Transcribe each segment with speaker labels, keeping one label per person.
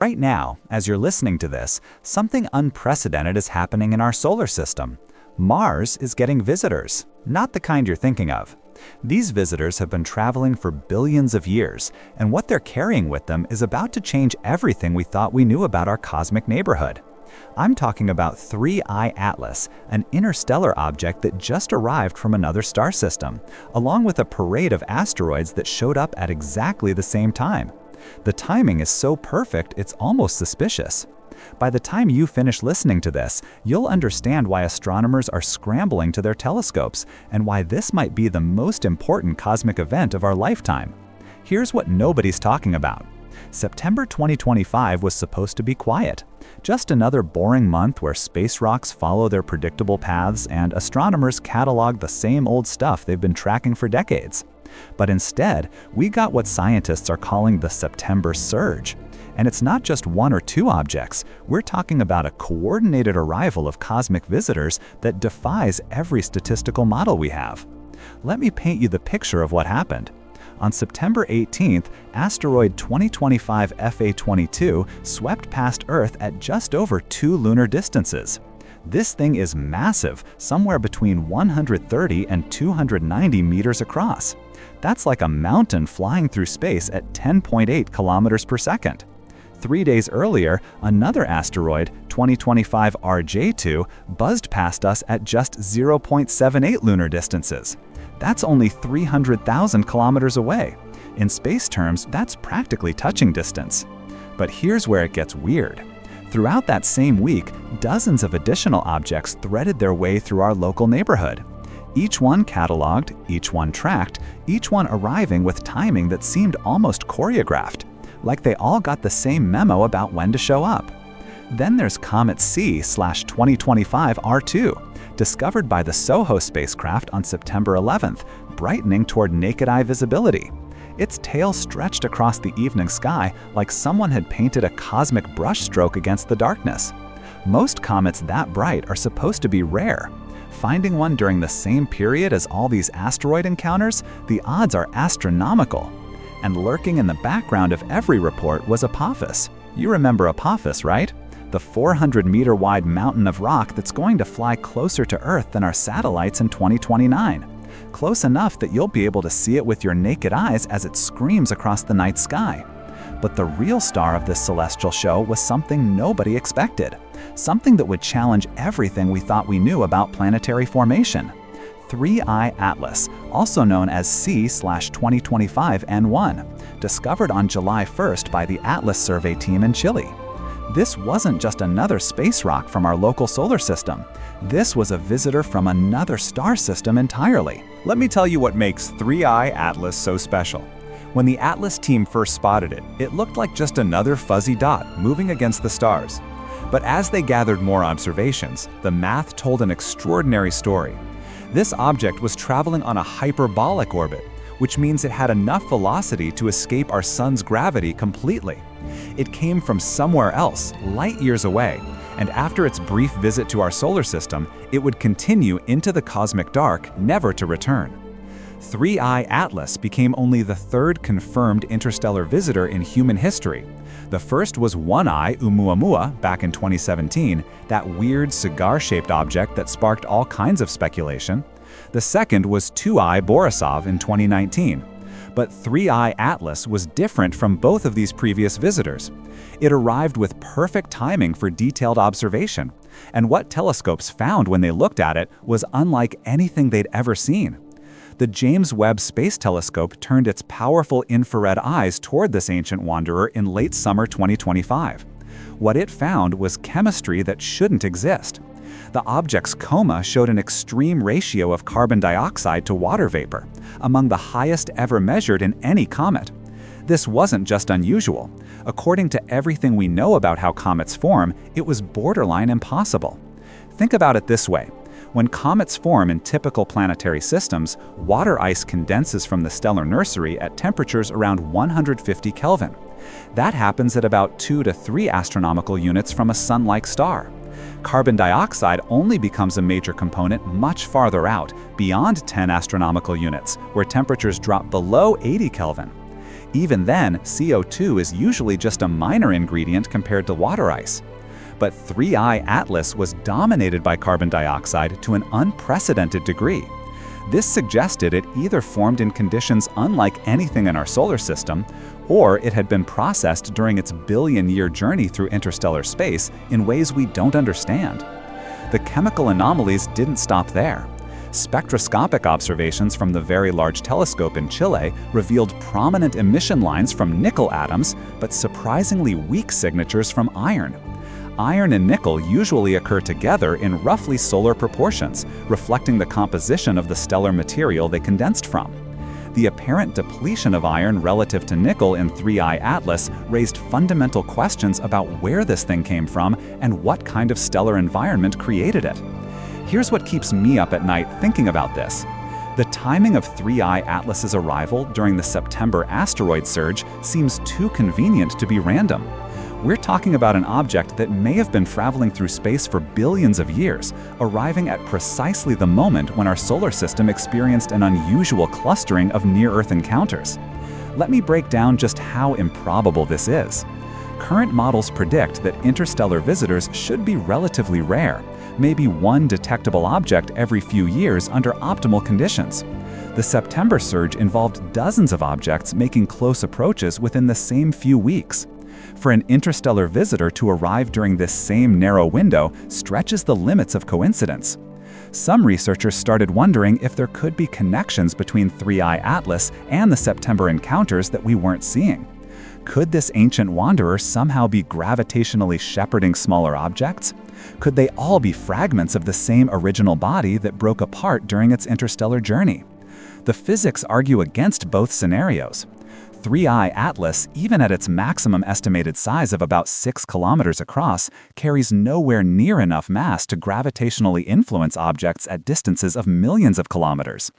Speaker 1: Right now, as you're listening to this, something unprecedented is happening in our solar system. Mars is getting visitors, not the kind you're thinking of. These visitors have been traveling for billions of years, and what they're carrying with them is about to change everything we thought we knew about our cosmic neighborhood. I'm talking about 3I Atlas, an interstellar object that just arrived from another star system, along with a parade of asteroids that showed up at exactly the same time. The timing is so perfect, it's almost suspicious. By the time you finish listening to this, you'll understand why astronomers are scrambling to their telescopes and why this might be the most important cosmic event of our lifetime. Here's what nobody's talking about. September 2025 was supposed to be quiet. Just another boring month where space rocks follow their predictable paths and astronomers catalog the same old stuff they've been tracking for decades. But instead, we got what scientists are calling the September surge. And it's not just one or two objects. We're talking about a coordinated arrival of cosmic visitors that defies every statistical model we have. Let me paint you the picture of what happened. On September 18th, asteroid 2025 FA22 swept past Earth at just over 2 lunar distances. This thing is massive, somewhere between 130 and 290 meters across. That's like a mountain flying through space at 10.8 kilometers per second. 3 days earlier, another asteroid, 2025 RJ2, buzzed past us at just 0.78 lunar distances. That's only 300,000 kilometers away. In space terms, that's practically touching distance. But here's where it gets weird. Throughout that same week, dozens of additional objects threaded their way through our local neighborhood. Each one cataloged, each one tracked, each one arriving with timing that seemed almost choreographed, like they all got the same memo about when to show up. Then there's Comet C/2025 R2, discovered by the SOHO spacecraft on September 11th, brightening toward naked eye visibility. Its tail stretched across the evening sky like someone had painted a cosmic brushstroke against the darkness. Most comets that bright are supposed to be rare. Finding one during the same period as all these asteroid encounters, the odds are astronomical. And lurking in the background of every report was Apophis. You remember Apophis, right? The 400-meter-wide mountain of rock that's going to fly closer to Earth than our satellites in 2029. Close enough that you'll be able to see it with your naked eyes as it screams across the night sky. But the real star of this celestial show was something nobody expected. Something that would challenge everything we thought we knew about planetary formation. 3I Atlas, also known as C/2025 N1, discovered on July 1st by the Atlas survey team in Chile. This wasn't just another space rock from our local solar system. This was a visitor from another star system entirely. Let me tell you what makes 3I Atlas so special. When the Atlas team first spotted it, it looked like just another fuzzy dot moving against the stars. But as they gathered more observations, the math told an extraordinary story. This object was traveling on a hyperbolic orbit, which means it had enough velocity to escape our sun's gravity completely. It came from somewhere else, light years away, and after its brief visit to our solar system, it would continue into the cosmic dark, never to return. 3I Atlas became only the third confirmed interstellar visitor in human history. The first was 1I Oumuamua back in 2017, that weird cigar-shaped object that sparked all kinds of speculation. The second was 2I Borisov in 2019. But 3I Atlas was different from both of these previous visitors. It arrived with perfect timing for detailed observation, and what telescopes found when they looked at it was unlike anything they'd ever seen. The James Webb Space Telescope turned its powerful infrared eyes toward this ancient wanderer in late summer 2025. What it found was chemistry that shouldn't exist. The object's coma showed an extreme ratio of carbon dioxide to water vapor, among the highest ever measured in any comet. This wasn't just unusual. According to everything we know about how comets form, it was borderline impossible. Think about it this way. When comets form in typical planetary systems, water ice condenses from the stellar nursery at temperatures around 150 Kelvin. That happens at about 2 to 3 astronomical units from a sun-like star. Carbon dioxide only becomes a major component much farther out, beyond 10 astronomical units, where temperatures drop below 80 Kelvin. Even then, CO2 is usually just a minor ingredient compared to water ice. But 3I Atlas was dominated by carbon dioxide to an unprecedented degree. This suggested it either formed in conditions unlike anything in our solar system, or it had been processed during its billion-year journey through interstellar space in ways we don't understand. The chemical anomalies didn't stop there. Spectroscopic observations from the Very Large Telescope in Chile revealed prominent emission lines from nickel atoms, but surprisingly weak signatures from iron. Iron and nickel usually occur together in roughly solar proportions, reflecting the composition of the stellar material they condensed from. The apparent depletion of iron relative to nickel in 3I Atlas raised fundamental questions about where this thing came from and what kind of stellar environment created it. Here's what keeps me up at night thinking about this. The timing of 3I Atlas's arrival during the September asteroid surge seems too convenient to be random. We're talking about an object that may have been traveling through space for billions of years, arriving at precisely the moment when our solar system experienced an unusual clustering of near-Earth encounters. Let me break down just how improbable this is. Current models predict that interstellar visitors should be relatively rare, maybe one detectable object every few years under optimal conditions. The September surge involved dozens of objects making close approaches within the same few weeks. For an interstellar visitor to arrive during this same narrow window stretches the limits of coincidence. Some researchers started wondering if there could be connections between 3I Atlas and the September encounters that we weren't seeing. Could this ancient wanderer somehow be gravitationally shepherding smaller objects? Could they all be fragments of the same original body that broke apart during its interstellar journey? The physics argue against both scenarios. 3I Atlas, even at its maximum estimated size of about 6 kilometers across, carries nowhere near enough mass to gravitationally influence objects at distances of millions of kilometers.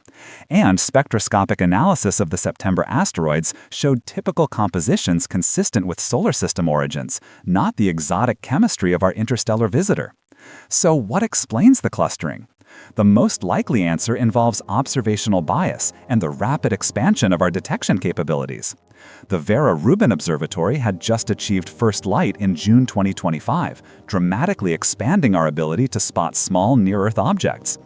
Speaker 1: And spectroscopic analysis of the September asteroids showed typical compositions consistent with solar system origins, not the exotic chemistry of our interstellar visitor. So what explains the clustering? The most likely answer involves observational bias and the rapid expansion of our detection capabilities. The Vera Rubin Observatory had just achieved first light in June 2025, dramatically expanding our ability to spot small near-Earth objects.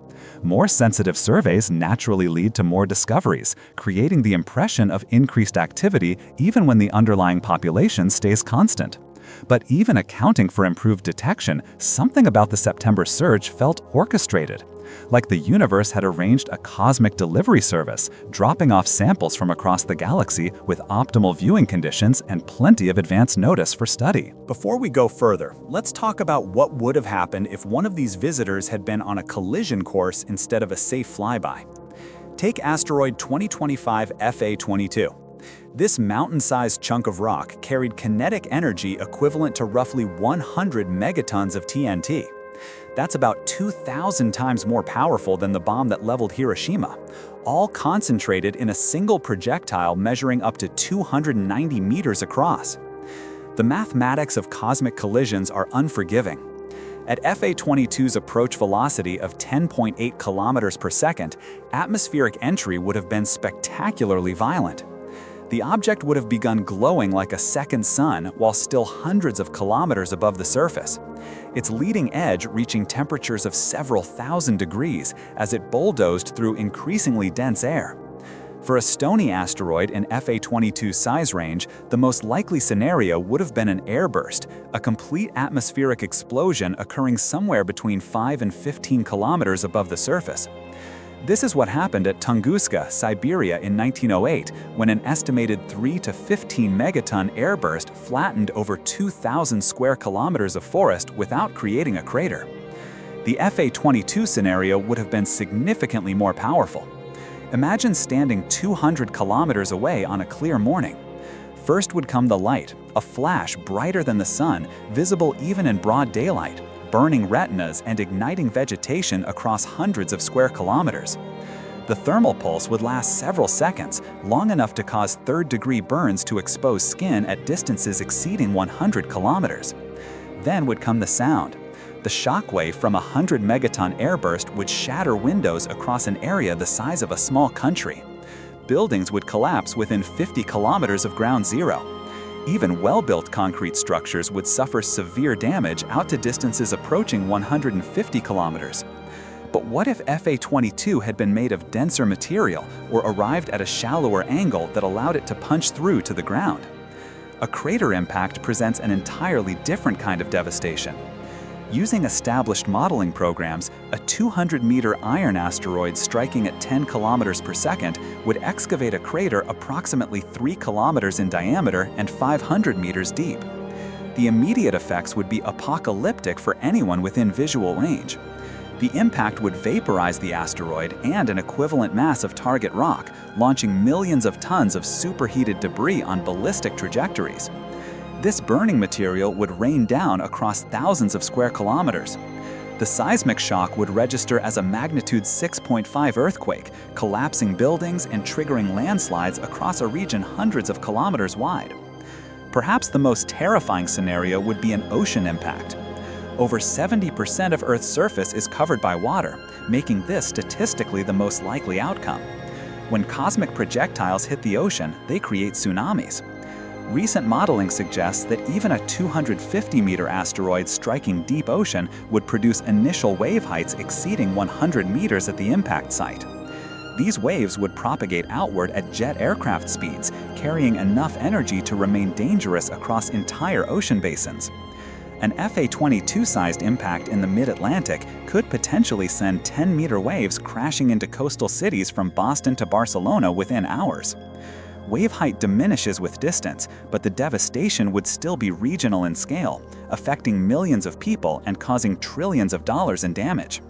Speaker 1: More sensitive surveys naturally lead to more discoveries, creating the impression of increased activity even when the underlying population stays constant. But even accounting for improved detection, something about the September surge felt orchestrated. Like the universe had arranged a cosmic delivery service, dropping off samples from across the galaxy with optimal viewing conditions and plenty of advance notice for study.
Speaker 2: Before we go further, let's talk about what would have happened if one of these visitors had been on a collision course instead of a safe flyby. Take asteroid 2025 FA22. This mountain-sized chunk of rock carried kinetic energy equivalent to roughly 100 megatons of TNT. That's about 2,000 times more powerful than the bomb that leveled Hiroshima, all concentrated in a single projectile measuring up to 290 meters across. The mathematics of cosmic collisions are unforgiving. At FA22's approach velocity of 10.8 kilometers per second, atmospheric entry would have been spectacularly violent. The object would have begun glowing like a second sun while still hundreds of kilometers above the surface, its leading edge reaching temperatures of several thousand degrees as it bulldozed through increasingly dense air. For a stony asteroid in FA22's size range, the most likely scenario would have been an airburst, a complete atmospheric explosion occurring somewhere between 5 and 15 kilometers above the surface. This is what happened at Tunguska, Siberia in 1908, when an estimated 3 to 15 megaton airburst flattened over 2,000 square kilometers of forest without creating a crater. The FA22 scenario would have been significantly more powerful. Imagine standing 200 kilometers away on a clear morning. First would come the light, a flash brighter than the sun, visible even in broad daylight, burning retinas and igniting vegetation across hundreds of square kilometers. The thermal pulse would last several seconds, long enough to cause third-degree burns to expose skin at distances exceeding 100 kilometers. Then would come the sound. The shockwave from a 100-megaton airburst would shatter windows across an area the size of a small country. buildings would collapse within 50 kilometers of ground zero. Even well-built concrete structures would suffer severe damage out to distances approaching 150 kilometers. But what if FA-22 had been made of denser material or arrived at a shallower angle that allowed it to punch through to the ground? A crater impact presents an entirely different kind of devastation. Using established modeling programs, a 200-meter iron asteroid striking at 10 kilometers per second would excavate a crater approximately 3 kilometers in diameter and 500 meters deep. The immediate effects would be apocalyptic for anyone within visual range. The impact would vaporize the asteroid and an equivalent mass of target rock, launching millions of tons of superheated debris on ballistic trajectories. This burning material would rain down across thousands of square kilometers. The seismic shock would register as a magnitude 6.5 earthquake, collapsing buildings and triggering landslides across a region hundreds of kilometers wide. Perhaps the most terrifying scenario would be an ocean impact. Over 70% of Earth's surface is covered by water, making this statistically the most likely outcome. When cosmic projectiles hit the ocean, they create tsunamis. Recent modeling suggests that even a 250-meter asteroid striking deep ocean would produce initial wave heights exceeding 100 meters at the impact site. These waves would propagate outward at jet aircraft speeds, carrying enough energy to remain dangerous across entire ocean basins. An FA-22-sized impact in the mid-Atlantic could potentially send 10-meter waves crashing into coastal cities from Boston to Barcelona within hours. Wave height diminishes with distance, but the devastation would still be regional in scale, affecting millions of people and causing trillions of dollars in damage.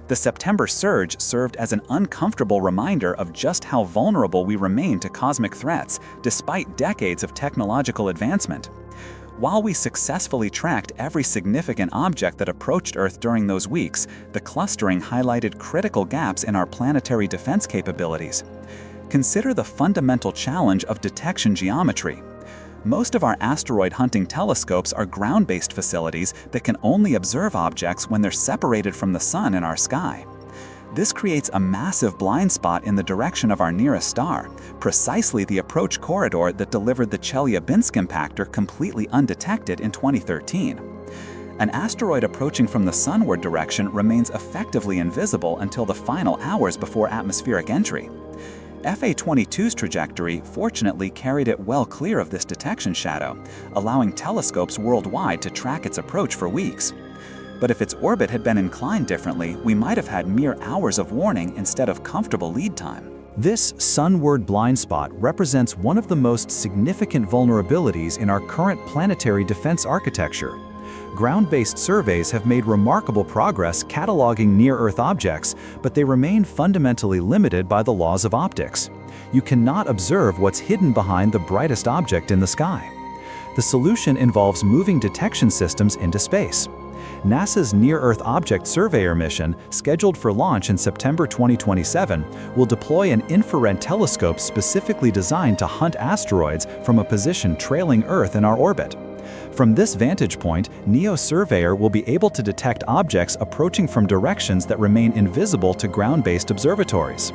Speaker 2: The September surge served as an uncomfortable reminder of just how vulnerable we remain to cosmic threats, despite decades of technological advancement. While we successfully tracked every significant object that approached Earth during those weeks, the clustering highlighted critical gaps in our planetary defense capabilities. Consider the fundamental challenge of detection geometry. Most of our asteroid hunting telescopes are ground-based facilities that can only observe objects when they're separated from the sun in our sky. This creates a massive blind spot in the direction of our nearest star, precisely the approach corridor that delivered the Chelyabinsk impactor completely undetected in 2013. An asteroid approaching from the sunward direction remains effectively invisible until the final hours before atmospheric entry. FA-22's trajectory fortunately carried it well clear of this detection shadow, allowing telescopes worldwide to track its approach for weeks. But if its orbit had been inclined differently, we might have had mere hours of warning instead of comfortable lead time.
Speaker 1: This sunward blind spot represents one of the most significant vulnerabilities in our current planetary defense architecture. Ground-based surveys have made remarkable progress cataloging near-Earth objects, but they remain fundamentally limited by the laws of optics. You cannot observe what's hidden behind the brightest object in the sky. The solution involves moving detection systems into space. NASA's Near-Earth Object Surveyor mission, scheduled for launch in September 2027, will deploy an infrared telescope specifically designed to hunt asteroids from a position trailing Earth in our orbit. From this vantage point, NEO Surveyor will be able to detect objects approaching from directions that remain invisible to ground-based observatories.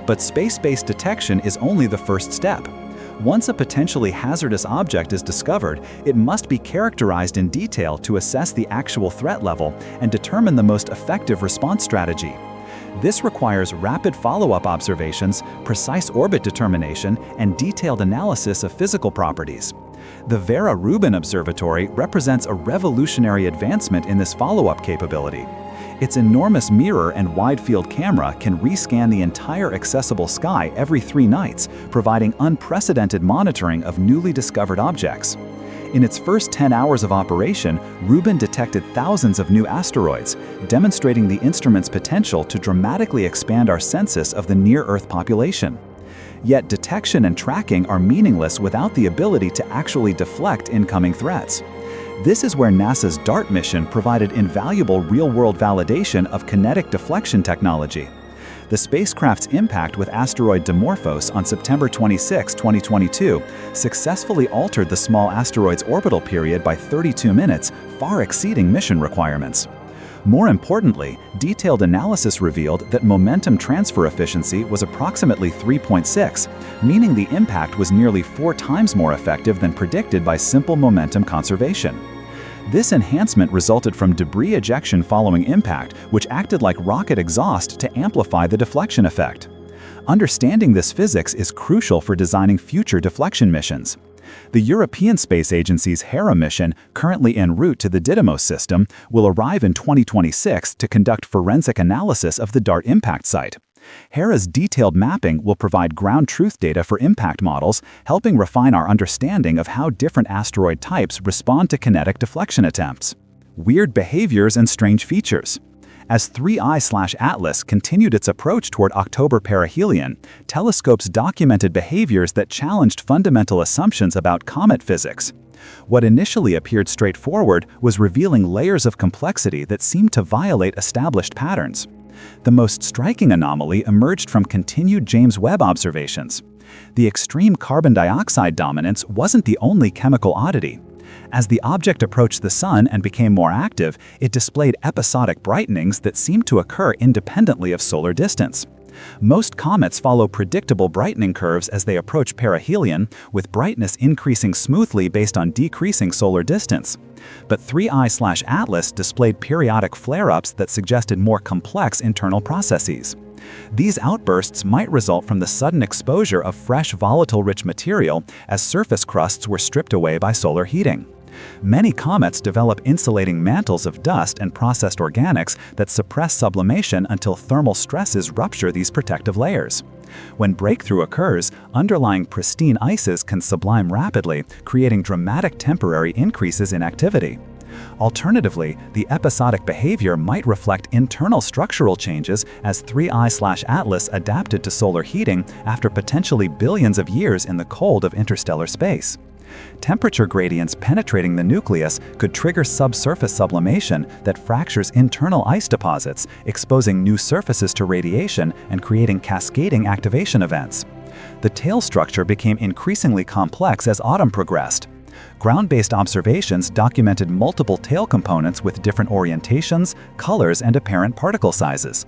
Speaker 1: But space-based detection is only the first step. Once a potentially hazardous object is discovered, it must be characterized in detail to assess the actual threat level and determine the most effective response strategy. This requires rapid follow-up observations, precise orbit determination, and detailed analysis of physical properties. The Vera Rubin Observatory represents a revolutionary advancement in this follow-up capability. Its enormous mirror and wide-field camera can rescan the entire accessible sky every 3 nights, providing unprecedented monitoring of newly discovered objects. In its first 10 hours of operation, Rubin detected thousands of new asteroids, demonstrating the instrument's potential to dramatically expand our census of the near-Earth population. Yet detection and tracking are meaningless without the ability to actually deflect incoming threats. This is where NASA's DART mission provided invaluable real-world validation of kinetic deflection technology. The spacecraft's impact with asteroid Dimorphos on September 26, 2022, successfully altered the small asteroid's orbital period by 32 minutes, far exceeding mission requirements.
Speaker 2: More importantly, detailed analysis revealed that momentum transfer efficiency was approximately 3.6, meaning the impact was nearly 4 times more effective than predicted by simple momentum conservation. This enhancement resulted from debris ejection following impact, which acted like rocket exhaust to amplify the deflection effect. Understanding this physics is crucial for designing future deflection missions. The European Space Agency's Hera mission, currently en route to the Didymos system, will arrive in 2026 to conduct forensic analysis of the DART impact site. Hera's detailed mapping will provide ground truth data for impact models, helping refine our understanding of how different asteroid types respond to kinetic deflection attempts. Weird behaviors and strange features. As 3I/Atlas continued its approach toward October perihelion, telescopes documented behaviors that challenged fundamental assumptions about comet physics. What initially appeared straightforward was revealing layers of complexity that seemed to violate established patterns. The most striking anomaly emerged from continued James Webb observations. The extreme carbon dioxide dominance wasn't the only chemical oddity. As the object approached the Sun and became more active, it displayed episodic brightenings that seemed to occur independently of solar distance. Most comets follow predictable brightening curves as they approach perihelion, with brightness increasing smoothly based on decreasing solar distance. But 3I/Atlas displayed periodic flare-ups that suggested more complex internal processes. These outbursts might result from the sudden exposure of fresh volatile-rich material as surface crusts were stripped away by solar heating. Many comets develop insulating mantles of dust and processed organics that suppress sublimation until thermal stresses rupture these protective layers. When breakthrough occurs, underlying pristine ices can sublime rapidly, creating dramatic temporary increases in activity. Alternatively, the episodic behavior might reflect internal structural changes as 3I/Atlas adapted to solar heating after potentially billions of years in the cold of interstellar space. Temperature gradients penetrating the nucleus could trigger subsurface sublimation that fractures internal ice deposits, exposing new surfaces to radiation and creating cascading activation events. The tail structure became increasingly complex as autumn progressed. Ground-based observations documented multiple tail components with different orientations, colors, and apparent particle sizes.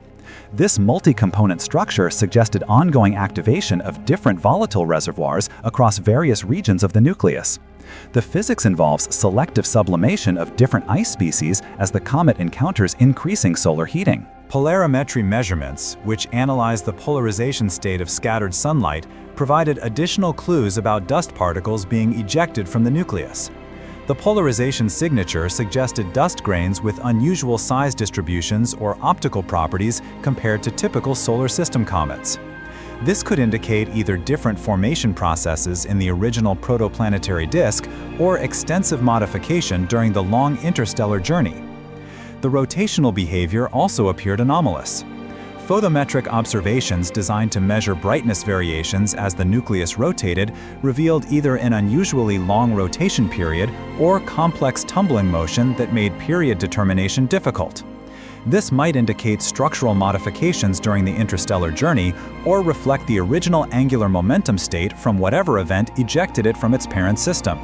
Speaker 2: This multi-component structure suggested ongoing activation of different volatile reservoirs across various regions of the nucleus. The physics involves selective sublimation of different ice species as the comet encounters increasing solar heating. Polarimetry measurements, which analyze the polarization state of scattered sunlight, provided additional clues about dust particles being ejected from the nucleus. The polarization signature suggested dust grains with unusual size distributions or optical properties compared to typical solar system comets. This could indicate either different formation processes in the original protoplanetary disk or extensive modification during the long interstellar journey. The rotational behavior also appeared anomalous. Photometric observations designed to measure brightness variations as the nucleus rotated revealed either an unusually long rotation period or complex tumbling motion that made period determination difficult. This might indicate structural modifications during the interstellar journey or reflect the original angular momentum state from whatever event ejected it from its parent system.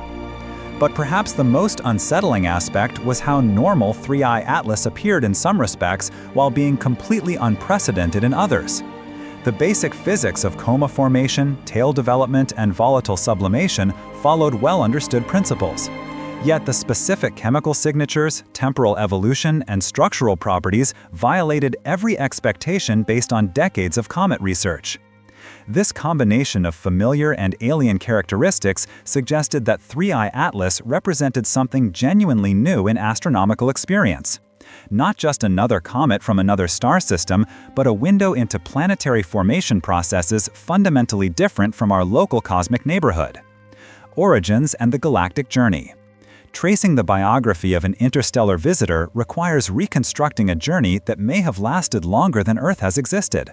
Speaker 2: But perhaps the most unsettling aspect was how normal 3I/Atlas appeared in some respects while being completely unprecedented in others. The basic physics of coma formation, tail development, and volatile sublimation followed well-understood principles. Yet the specific chemical signatures, temporal evolution, and structural properties violated every expectation based on decades of comet research. This combination of familiar and alien characteristics suggested that 3I/Atlas represented something genuinely new in astronomical experience. Not just another comet from another star system, but a window into planetary formation processes fundamentally different from our local cosmic neighborhood. Origins and the galactic journey. Tracing the biography of an interstellar visitor requires reconstructing a journey that may have lasted longer than Earth has existed.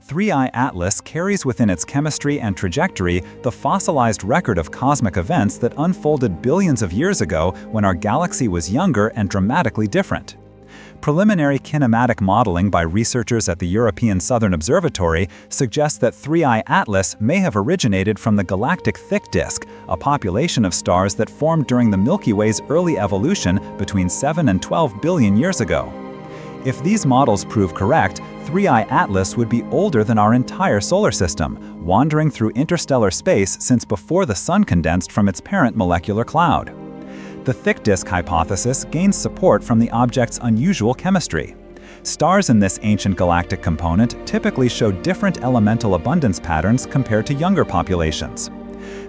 Speaker 2: 3I/Atlas carries within its chemistry and trajectory the fossilized record of cosmic events that unfolded billions of years ago when our galaxy was younger and dramatically different. Preliminary kinematic modeling by researchers at the European Southern Observatory suggests that 3I/Atlas may have originated from the galactic thick disk, a population of stars that formed during the Milky Way's early evolution between 7 and 12 billion years ago.
Speaker 1: If these models prove correct, 3I Atlas would be older than our entire solar system, wandering through interstellar space since before the Sun condensed from its parent molecular cloud. The thick disk hypothesis gains support from the object's unusual chemistry. Stars in this ancient galactic component typically show different elemental abundance patterns compared to younger populations.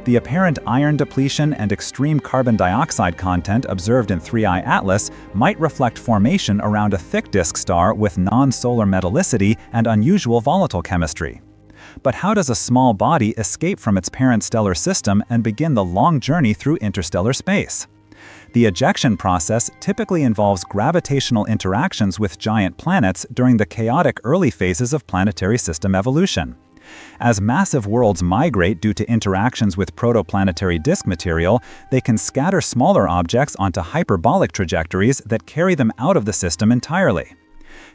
Speaker 1: The apparent iron depletion and extreme carbon dioxide content observed in 3I Atlas might reflect formation around a thick disk star with non-solar metallicity and unusual volatile chemistry. But how does a small body escape from its parent stellar system and begin the long journey through interstellar space? The ejection process typically involves gravitational interactions with giant planets during the chaotic early phases of planetary system evolution. As massive worlds migrate due to interactions with protoplanetary disk material, they can scatter smaller objects onto hyperbolic trajectories that carry them out of the system entirely.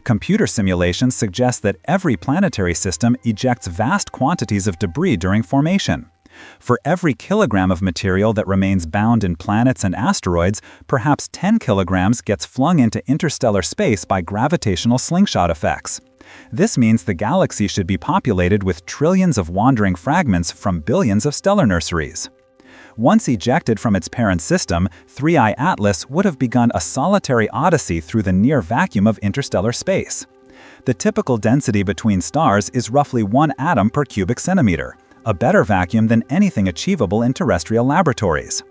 Speaker 1: Computer simulations suggest that every planetary system ejects vast quantities of debris during formation. For every kilogram of material that remains bound in planets and asteroids, perhaps 10 kilograms gets flung into interstellar space by gravitational slingshot effects. This means the galaxy should be populated with trillions of wandering fragments from billions of stellar nurseries. Once ejected from its parent system, 3I Atlas would have begun a solitary odyssey through the near vacuum of interstellar space. The typical density between stars is roughly 1 atom per cubic centimeter, a better vacuum than anything achievable in terrestrial laboratories.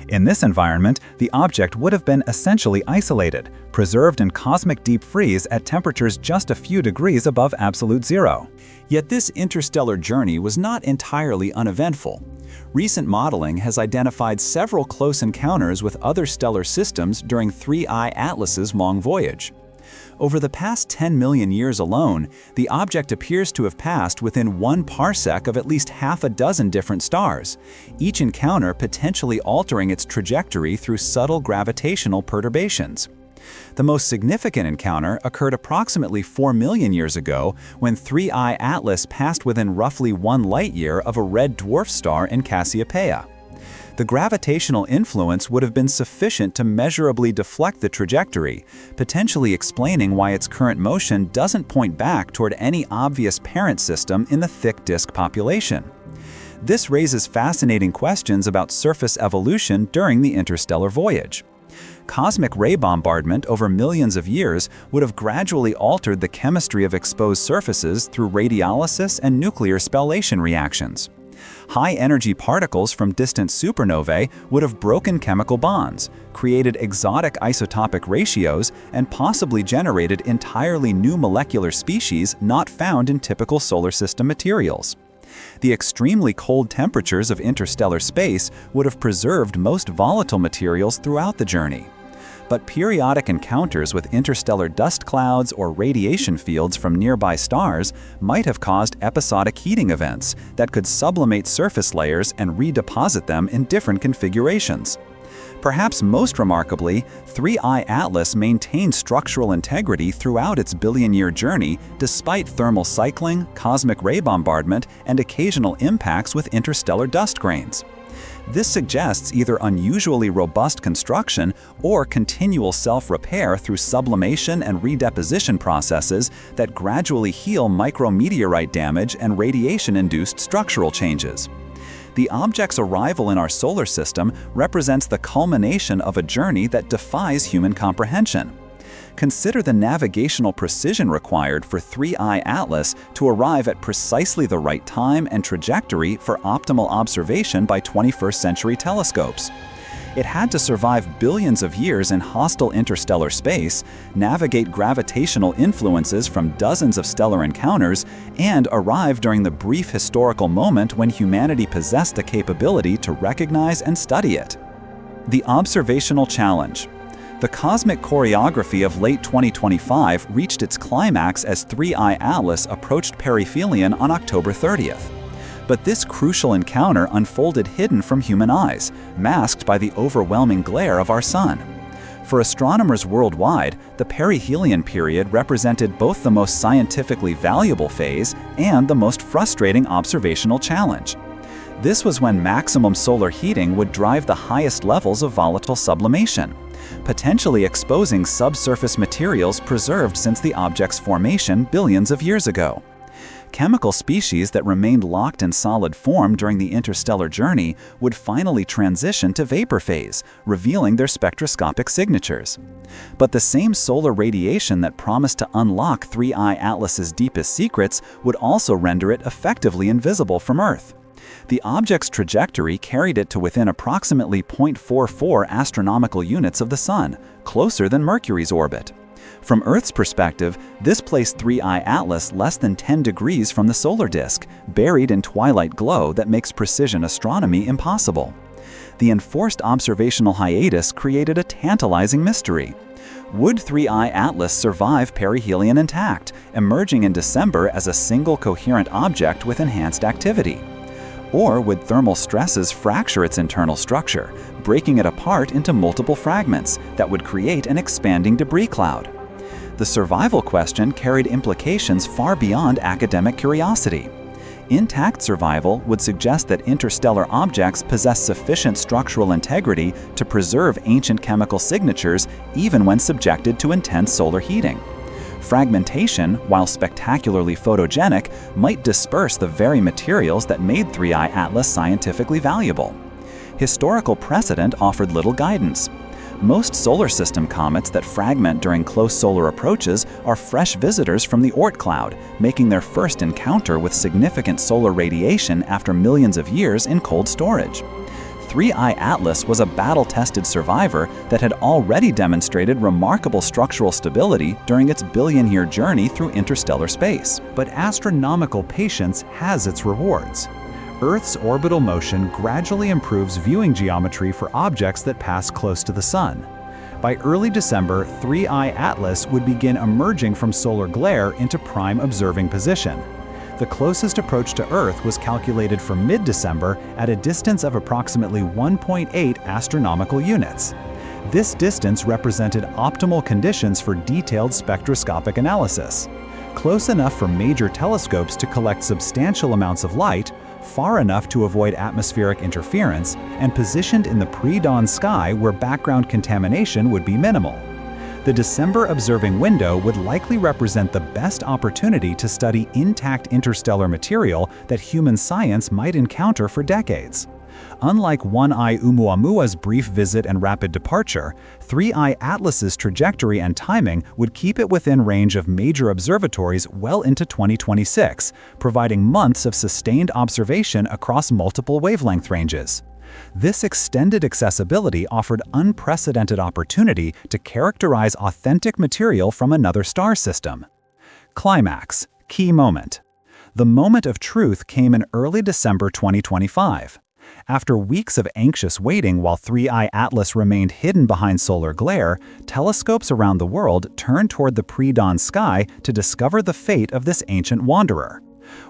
Speaker 1: In this environment, the object would have been essentially isolated, preserved in cosmic deep freeze at temperatures just a few degrees above absolute zero.
Speaker 2: Yet this interstellar journey was not entirely uneventful. Recent modeling has identified several close encounters with other stellar systems during 3I Atlas's long voyage. Over the past 10 million years alone, the object appears to have passed within 1 parsec of at least half a dozen different stars, each encounter potentially altering its trajectory through subtle gravitational perturbations. The most significant encounter occurred approximately 4 million years ago when 3I Atlas passed within roughly 1 light-year of a red dwarf star in Cassiopeia. The gravitational influence would have been sufficient to measurably deflect the trajectory, potentially explaining why its current motion doesn't point back toward any obvious parent system in the thick disk population. This raises fascinating questions about surface evolution during the interstellar voyage. Cosmic ray bombardment over millions of years would have gradually altered the chemistry of exposed surfaces through radiolysis and nuclear spallation reactions. High-energy particles from distant supernovae would have broken chemical bonds, created exotic isotopic ratios, and possibly generated entirely new molecular species not found in typical solar system materials. The extremely cold temperatures of interstellar space would have preserved most volatile materials throughout the journey. But periodic encounters with interstellar dust clouds or radiation fields from nearby stars might have caused episodic heating events that could sublimate surface layers and redeposit them in different configurations. Perhaps most remarkably, 3I Atlas maintained structural integrity throughout its billion-year journey despite thermal cycling, cosmic ray bombardment, and occasional impacts with interstellar dust grains. This suggests either unusually robust construction or continual self-repair through sublimation and redeposition processes that gradually heal micrometeorite damage and radiation-induced structural changes. The object's arrival in our solar system represents the culmination of a journey that defies human comprehension. Consider the navigational precision required for 3I Atlas to arrive at precisely the right time and trajectory for optimal observation by 21st century telescopes. It had to survive billions of years in hostile interstellar space, navigate gravitational influences from dozens of stellar encounters, and arrive during the brief historical moment when humanity possessed the capability to recognize and study it. The observational challenge. The cosmic choreography of late 2025 reached its climax as 3I Atlas approached perihelion on October 30th. But this crucial encounter unfolded hidden from human eyes, masked by the overwhelming glare of our Sun. For astronomers worldwide, the perihelion period represented both the most scientifically valuable phase and the most frustrating observational challenge. This was when maximum solar heating would drive the highest levels of volatile sublimation. potentially exposing subsurface materials preserved since the object's formation billions of years ago. Chemical species that remained locked in solid form during the interstellar journey would finally transition to vapor phase, revealing their spectroscopic signatures. But the same solar radiation that promised to unlock 3I Atlas's deepest secrets would also render it effectively invisible from Earth. The object's trajectory carried it to within approximately 0.44 astronomical units of the Sun, closer than Mercury's orbit. From Earth's perspective, this placed 3I Atlas less than 10 degrees from the solar disk, buried in twilight glow that makes precision astronomy impossible. The enforced observational hiatus created a tantalizing mystery. Would 3I Atlas survive perihelion intact, emerging in December as a single coherent object with enhanced activity? Or would thermal stresses fracture its internal structure, breaking it apart into multiple fragments that would create an expanding debris cloud? The survival question carried implications far beyond academic curiosity. Intact survival would suggest that interstellar objects possess sufficient structural integrity to preserve ancient chemical signatures even when subjected to intense solar heating. Fragmentation, while spectacularly photogenic, might disperse the very materials that made 3I Atlas scientifically valuable. Historical precedent offered little guidance. Most solar system comets that fragment during close solar approaches are fresh visitors from the Oort cloud, making their first encounter with significant solar radiation after millions of years in cold storage. 3I Atlas was a battle-tested survivor that had already demonstrated remarkable structural stability during its billion-year journey through interstellar space.
Speaker 1: But astronomical patience has its rewards. Earth's orbital motion gradually improves viewing geometry for objects that pass close to the Sun. By early December, 3I Atlas would begin emerging from solar glare into prime observing position. The closest approach to Earth was calculated for mid-December at a distance of approximately 1.8 astronomical units. This distance represented optimal conditions for detailed spectroscopic analysis. Close enough for major telescopes to collect substantial amounts of light, far enough to avoid atmospheric interference, and positioned in the pre-dawn sky where background contamination would be minimal. The December observing window would likely represent the best opportunity to study intact interstellar material that human science might encounter for decades. Unlike 1I Oumuamua's brief visit and rapid departure, 3I Atlas's trajectory and timing would keep it within range of major observatories well into 2026, providing months of sustained observation across multiple wavelength ranges. This extended accessibility offered unprecedented opportunity to characterize authentic material from another star system. Climax, key moment. The moment of truth came in early December 2025. After weeks of anxious waiting while 3I Atlas remained hidden behind solar glare, telescopes around the world turned toward the pre-dawn sky to discover the fate of this ancient wanderer.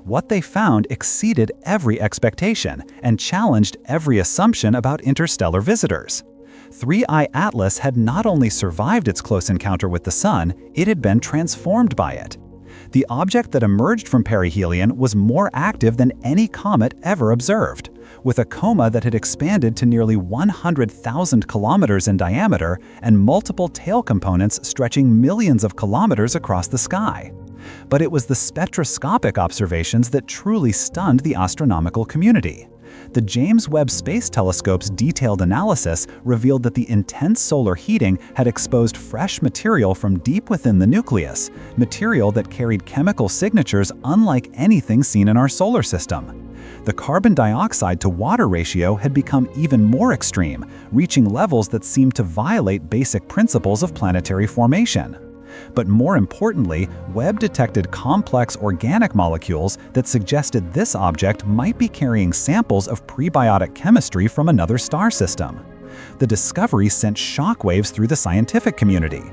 Speaker 1: What they found exceeded every expectation and challenged every assumption about interstellar visitors. 3I Atlas had not only survived its close encounter with the Sun, it had been transformed by it. The object that emerged from perihelion was more active than any comet ever observed, with a coma that had expanded to nearly 100,000 kilometers in diameter and multiple tail components stretching millions of kilometers across the sky. But it was the spectroscopic observations that truly stunned the astronomical community. The James Webb Space Telescope's detailed analysis revealed that the intense solar heating had exposed fresh material from deep within the nucleus, material that carried chemical signatures unlike anything seen in our solar system. The carbon dioxide to water ratio had become even more extreme, reaching levels that seemed to violate basic principles of planetary formation. But more importantly, Webb detected complex organic molecules that suggested this object might be carrying samples of prebiotic chemistry from another star system. The discovery sent shockwaves through the scientific community.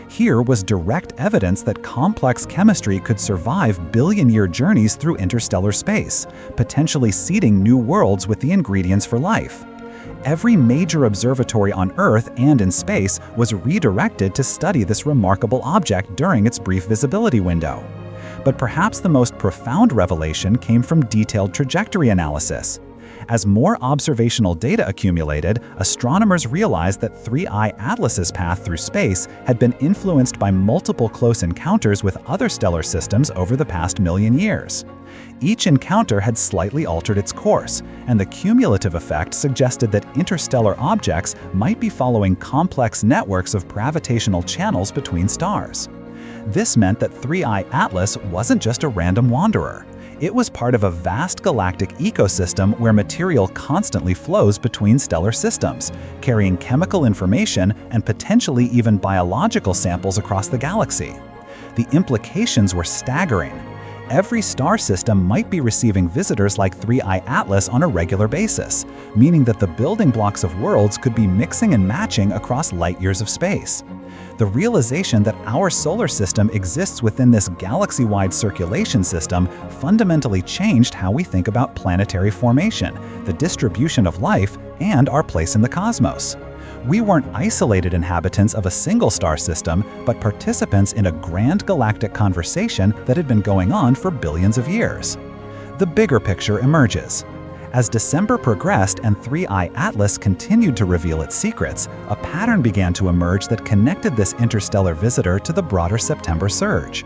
Speaker 1: Here was direct evidence that complex chemistry could survive billion-year journeys through interstellar space, potentially seeding new worlds with the ingredients for life. Every major observatory on Earth and in space was redirected to study this remarkable object during its brief visibility window. But perhaps the most profound revelation came from detailed trajectory analysis. As more observational data accumulated, astronomers realized that 3I Atlas's path through space had been influenced by multiple close encounters with other stellar systems over the past million years. Each encounter had slightly altered its course, and the cumulative effect suggested that interstellar objects might be following complex networks of gravitational channels between stars. This meant that 3I Atlas wasn't just a random wanderer. It was part of a vast galactic ecosystem where material constantly flows between stellar systems, carrying chemical information and potentially even biological samples across the galaxy. The implications were staggering. Every star system might be receiving visitors like 3I Atlas on a regular basis, meaning that the building blocks of worlds could be mixing and matching across light years of space. The realization that our solar system exists within this galaxy-wide circulation system fundamentally changed how we think about planetary formation, the distribution of life, and our place in the cosmos. We weren't isolated inhabitants of a single star system, but participants in a grand galactic conversation that had been going on for billions of years. The bigger picture emerges. As December progressed and 3I Atlas continued to reveal its secrets, a pattern began to emerge that connected this interstellar visitor to the broader September surge.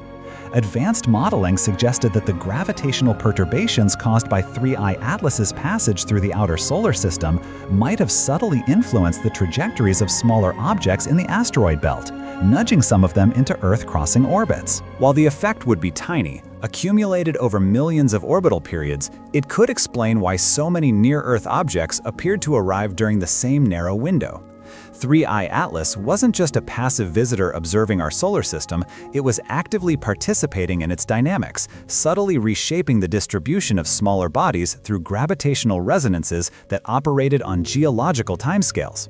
Speaker 1: Advanced modeling suggested that the gravitational perturbations caused by 3I Atlas's passage through the outer solar system might have subtly influenced the trajectories of smaller objects in the asteroid belt, nudging some of them into Earth-crossing orbits.
Speaker 2: While the effect would be tiny, accumulated over millions of orbital periods, it could explain why so many near-Earth objects appeared to arrive during the same narrow window. 3I Atlas wasn't just a passive visitor observing our solar system, it was actively participating in its dynamics, subtly reshaping the distribution of smaller bodies through gravitational resonances that operated on geological timescales.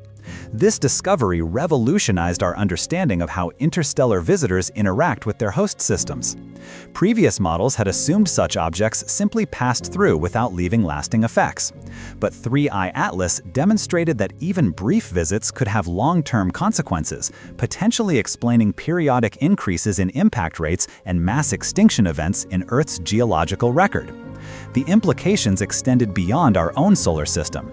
Speaker 2: This discovery revolutionized our understanding of how interstellar visitors interact with their host systems. Previous models had assumed such objects simply passed through without leaving lasting effects. But 3I Atlas demonstrated that even brief visits could have long-term consequences, potentially explaining periodic increases in impact rates and mass extinction events in Earth's geological record. The implications extended beyond our own solar system.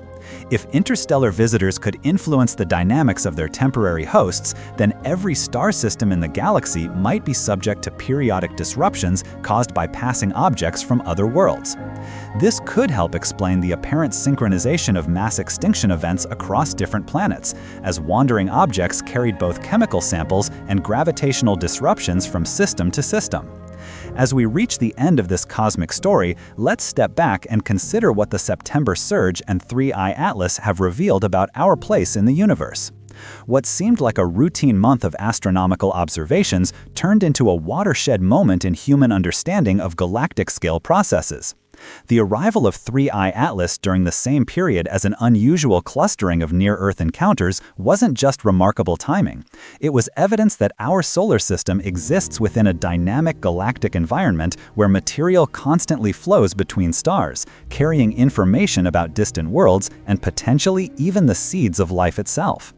Speaker 2: If interstellar visitors could influence the dynamics of their temporary hosts, then every star system in the galaxy might be subject to periodic disruptions caused by passing objects from other worlds. This could help explain the apparent synchronization of mass extinction events across different planets, as wandering objects carried both chemical samples and gravitational disruptions from system to system. As we reach the end of this cosmic story, let's step back and consider what the September surge and 3I Atlas have revealed about our place in the universe. What seemed like a routine month of astronomical observations turned into a watershed moment in human understanding of galactic-scale processes. The arrival of 3I Atlas during the same period as an unusual clustering of near-Earth encounters wasn't just remarkable timing. It was evidence that our solar system exists within a dynamic galactic environment where material constantly flows between stars, carrying information about distant worlds and potentially even the seeds of life itself.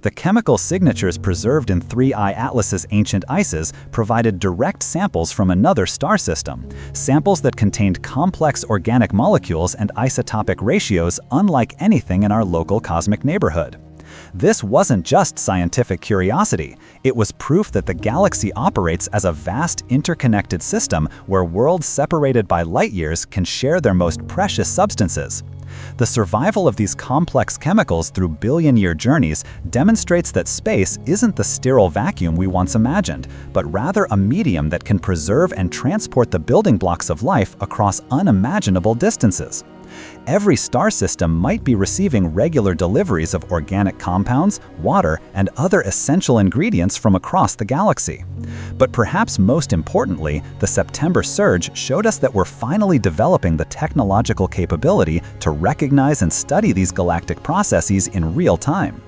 Speaker 2: The chemical signatures preserved in 3I Atlas's ancient ices provided direct samples from another star system, samples that contained complex organic molecules and isotopic ratios unlike anything in our local cosmic neighborhood. This wasn't just scientific curiosity, it was proof that the galaxy operates as a vast interconnected system where worlds separated by light years can share their most precious substances. The survival of these complex chemicals through billion-year journeys demonstrates that space isn't the sterile vacuum we once imagined, but rather a medium that can preserve and transport the building blocks of life across unimaginable distances. Every star system might be receiving regular deliveries of organic compounds, water, and other essential ingredients from across the galaxy. But perhaps most importantly, the September surge showed us that we're finally developing the technological capability to recognize and study these galactic processes in real time.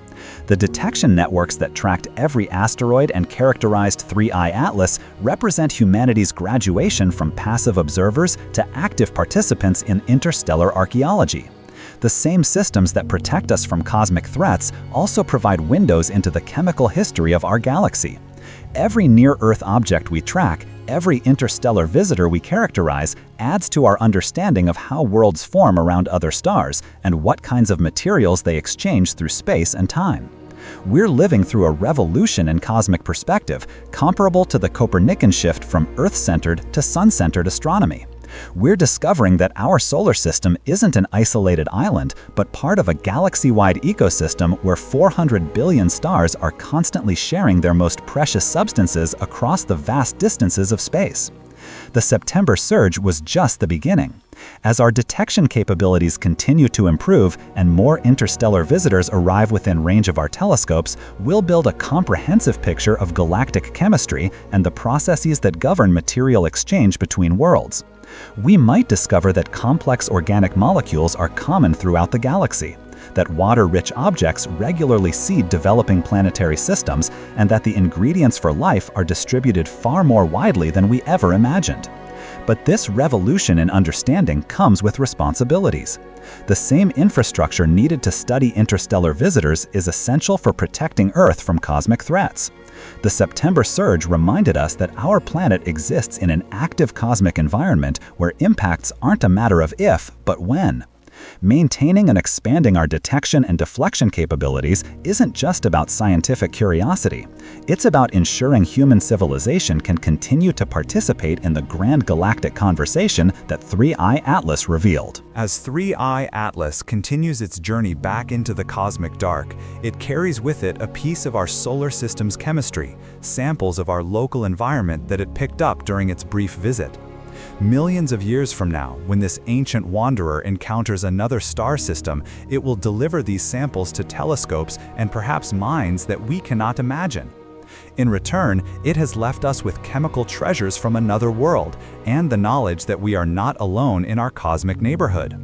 Speaker 2: The detection networks that tracked every asteroid and characterized 3I Atlas represent humanity's graduation from passive observers to active participants in interstellar archaeology. The same systems that protect us from cosmic threats also provide windows into the chemical history of our galaxy.
Speaker 1: Every near-Earth object we track, every interstellar visitor we characterize, adds to our understanding of how worlds form around other stars and what kinds of materials they exchange through space and time. We're living through a revolution in cosmic perspective, comparable to the Copernican shift from Earth-centered to sun-centered astronomy. We're discovering that our solar system isn't an isolated island, but part of a galaxy-wide ecosystem where 400 billion stars are constantly sharing their most precious substances across the vast distances of space. The September surge was just the beginning. As our detection capabilities continue to improve and more interstellar visitors arrive within range of our telescopes, we'll build a comprehensive picture of galactic chemistry and the processes that govern material exchange between worlds. We might discover that complex organic molecules are common throughout the galaxy, that water-rich objects regularly seed developing planetary systems, and that the ingredients for life are distributed far more widely than we ever imagined. But this revolution in understanding comes with responsibilities. The same infrastructure needed to study interstellar visitors is essential for protecting Earth from cosmic threats. The September surge reminded us that our planet exists in an active cosmic environment where impacts aren't a matter of if, but when. Maintaining and expanding our detection and deflection capabilities isn't just about scientific curiosity. It's about ensuring human civilization can continue to participate in the grand galactic conversation that 3I Atlas revealed.
Speaker 2: As 3I Atlas continues its journey back into the cosmic dark, it carries with it a piece of our solar system's chemistry, samples of our local environment that it picked up during its brief visit. Millions of years from now, when this ancient wanderer encounters another star system, it will deliver these samples to telescopes and perhaps minds that we cannot imagine. In return, it has left us with chemical treasures from another world and the knowledge that we are not alone in our cosmic neighborhood.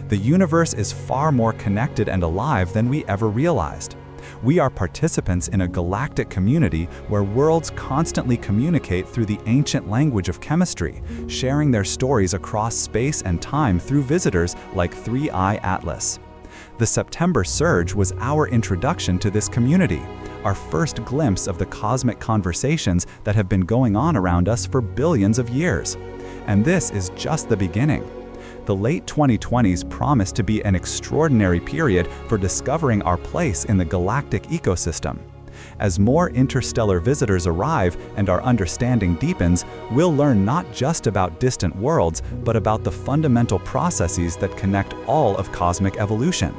Speaker 2: The universe is far more connected and alive than we ever realized. We are participants in a galactic community where worlds constantly communicate through the ancient language of chemistry, sharing their stories across space and time through visitors like 3I Atlas. The September surge was our introduction to this community, our first glimpse of the cosmic conversations that have been going on around us for billions of years. And this is just the beginning. The late 2020s promised to be an extraordinary period for discovering our place in the galactic ecosystem. As more interstellar visitors arrive and our understanding deepens, we'll learn not just about distant worlds, but about the fundamental processes that connect all of cosmic evolution.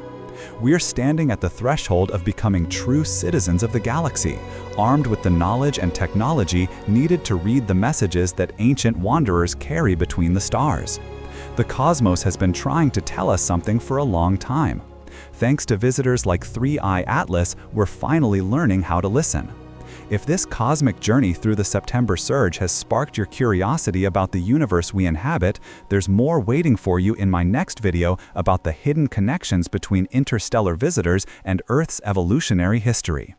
Speaker 2: We're standing at the threshold of becoming true citizens of the galaxy, armed with the knowledge and technology needed to read the messages that ancient wanderers carry between the stars. The cosmos has been trying to tell us something for a long time. Thanks to visitors like 3I Atlas, we're finally learning how to listen. If this cosmic journey through the September surge has sparked your curiosity about the universe we inhabit, there's more waiting for you in my next video about the hidden connections between interstellar visitors and Earth's evolutionary history.